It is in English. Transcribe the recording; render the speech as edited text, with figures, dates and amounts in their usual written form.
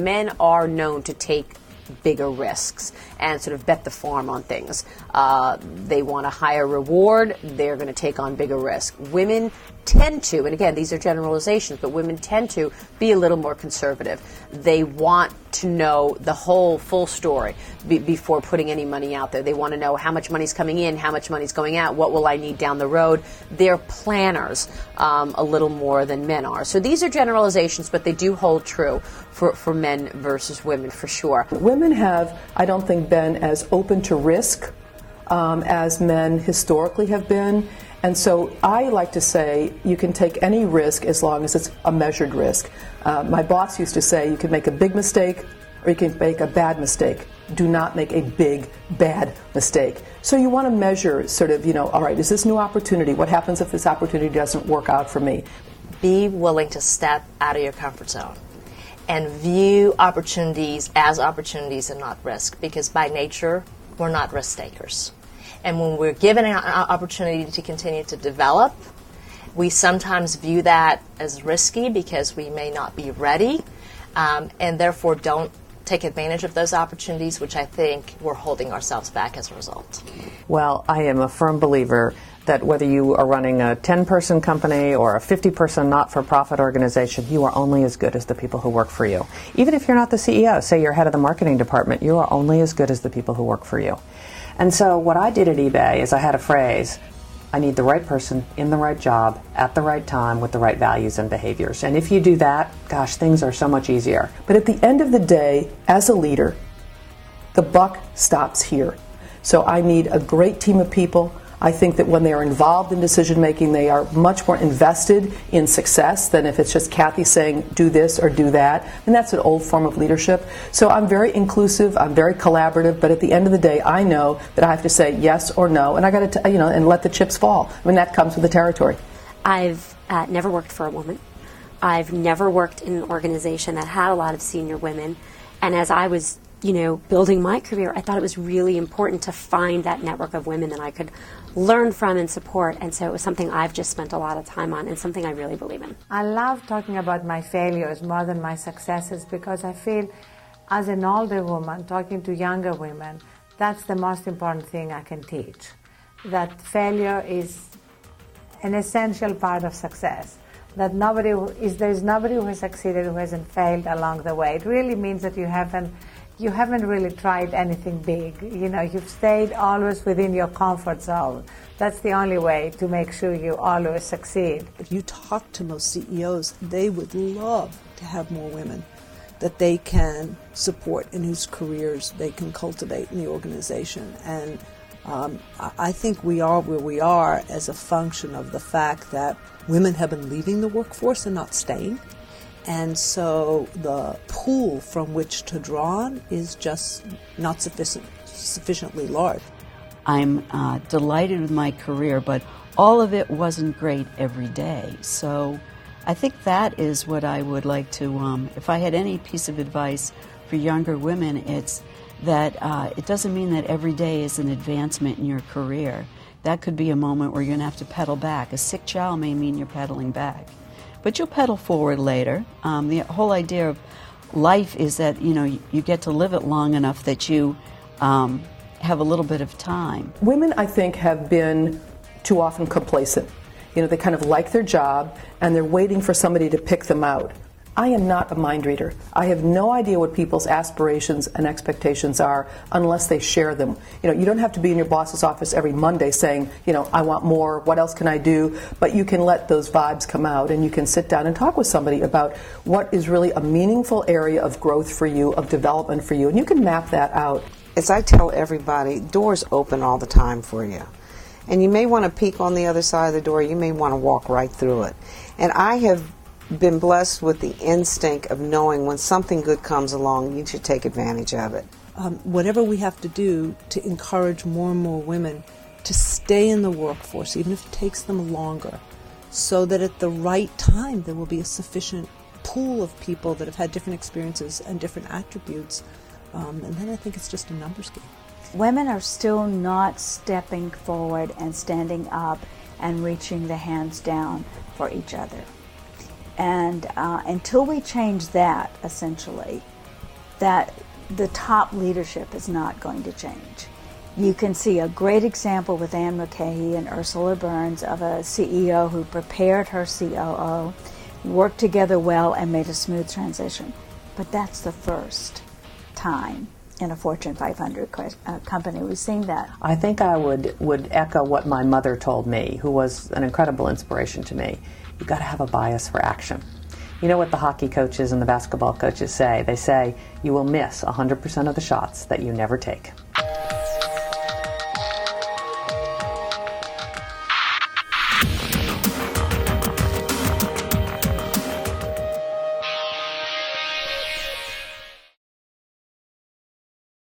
men are known to take bigger risks and sort of bet the farm on things. They want a higher reward. They're going to take on bigger risk. Women tend to, and again, these are generalizations, but women tend to be a little more conservative. They want to know the whole full story before putting any money out there. They want to know how much money's coming in, how much money's going out, what will I need down the road. They're planners a little more than men are. So these are generalizations, but they do hold true for men versus women, for sure. Women have, I don't think, been as open to risk as men historically have been. And so I like to say you can take any risk as long as it's a measured risk. My boss used to say you can make a big mistake or you can make a bad mistake. Do not make a big, bad mistake. So you want to measure sort of, all right, is this new opportunity? What happens if this opportunity doesn't work out for me? Be willing to step out of your comfort zone and view opportunities as opportunities and not risk, because by nature, we're not risk takers. And when we're given an opportunity to continue to develop, we sometimes view that as risky because we may not be ready, and therefore don't take advantage of those opportunities, which I think we're holding ourselves back as a result. Well, I am a firm believer that whether you are running a 10-person company or a 50-person not-for-profit organization, you are only as good as the people who work for you. Even if you're not the CEO, say you're head of the marketing department, you are only as good as the people who work for you. And so what I did at eBay is I had a phrase: I need the right person in the right job at the right time with the right values and behaviors. And if you do that, gosh, things are so much easier. But at the end of the day, as a leader, the buck stops here. So I need a great team of people. I think that when they are involved in decision making, they are much more invested in success than if it's just Kathy saying do this or do that. And that's an old form of leadership. So I'm very inclusive, I'm very collaborative, but at the end of the day, I know that I have to say yes or no, and I got to, and let the chips fall. I mean, that comes with the territory. I've never worked for a woman. I've never worked in an organization that had a lot of senior women. And as I was building my career, I thought it was really important to find that network of women that I could learn from and support. And so it was something I've just spent a lot of time on and something I really believe in. I love talking about my failures more than my successes, because I feel as an older woman talking to younger women, that's the most important thing I can teach. That failure is an essential part of success. That there's nobody who has succeeded who hasn't failed along the way. It really means that you haven't really tried anything big. You've stayed always within your comfort zone. That's the only way to make sure you always succeed. If you talk to most CEOs, they would love to have more women that they can support and whose careers they can cultivate in the organization. And I think we are where we are as a function of the fact that women have been leaving the workforce and not staying. And so the pool from which to draw on is just not sufficiently large. I'm delighted with my career, but all of it wasn't great every day. So I think that is what I would like to, if I had any piece of advice for younger women, it's that it doesn't mean that every day is an advancement in your career. That could be a moment where you're going to have to pedal back. A sick child may mean you're pedaling back. But you'll pedal forward later. The whole idea of life is that, you get to live it long enough that you have a little bit of time. Women, I think, have been too often complacent. They kind of like their job and they're waiting for somebody to pick them out. I am not a mind reader. I have no idea what people's aspirations and expectations are unless they share them. You don't have to be in your boss's office every Monday saying, I want more, what else can I do? But you can let those vibes come out and you can sit down and talk with somebody about what is really a meaningful area of growth for you, of development for you, and you can map that out. As I tell everybody, doors open all the time for you. And you may want to peek on the other side of the door, you may want to walk right through it. And I have been blessed with the instinct of knowing when something good comes along, you should take advantage of it. Whatever we have to do to encourage more and more women to stay in the workforce, even if it takes them longer, so that at the right time there will be a sufficient pool of people that have had different experiences and different attributes. And then I think it's just a numbers game. Women are still not stepping forward and standing up and reaching the hands down for each other. And until we change that, essentially, that the top leadership is not going to change. You can see a great example with Anne Mulcahy and Ursula Burns of a CEO who prepared her COO, worked together well, and made a smooth transition. But that's the first time in a Fortune 500 company we've seen that. I think I would echo what my mother told me, who was an incredible inspiration to me. You've got to have a bias for action. You know what the hockey coaches and the basketball coaches say? They say, you will miss 100% of the shots that you never take.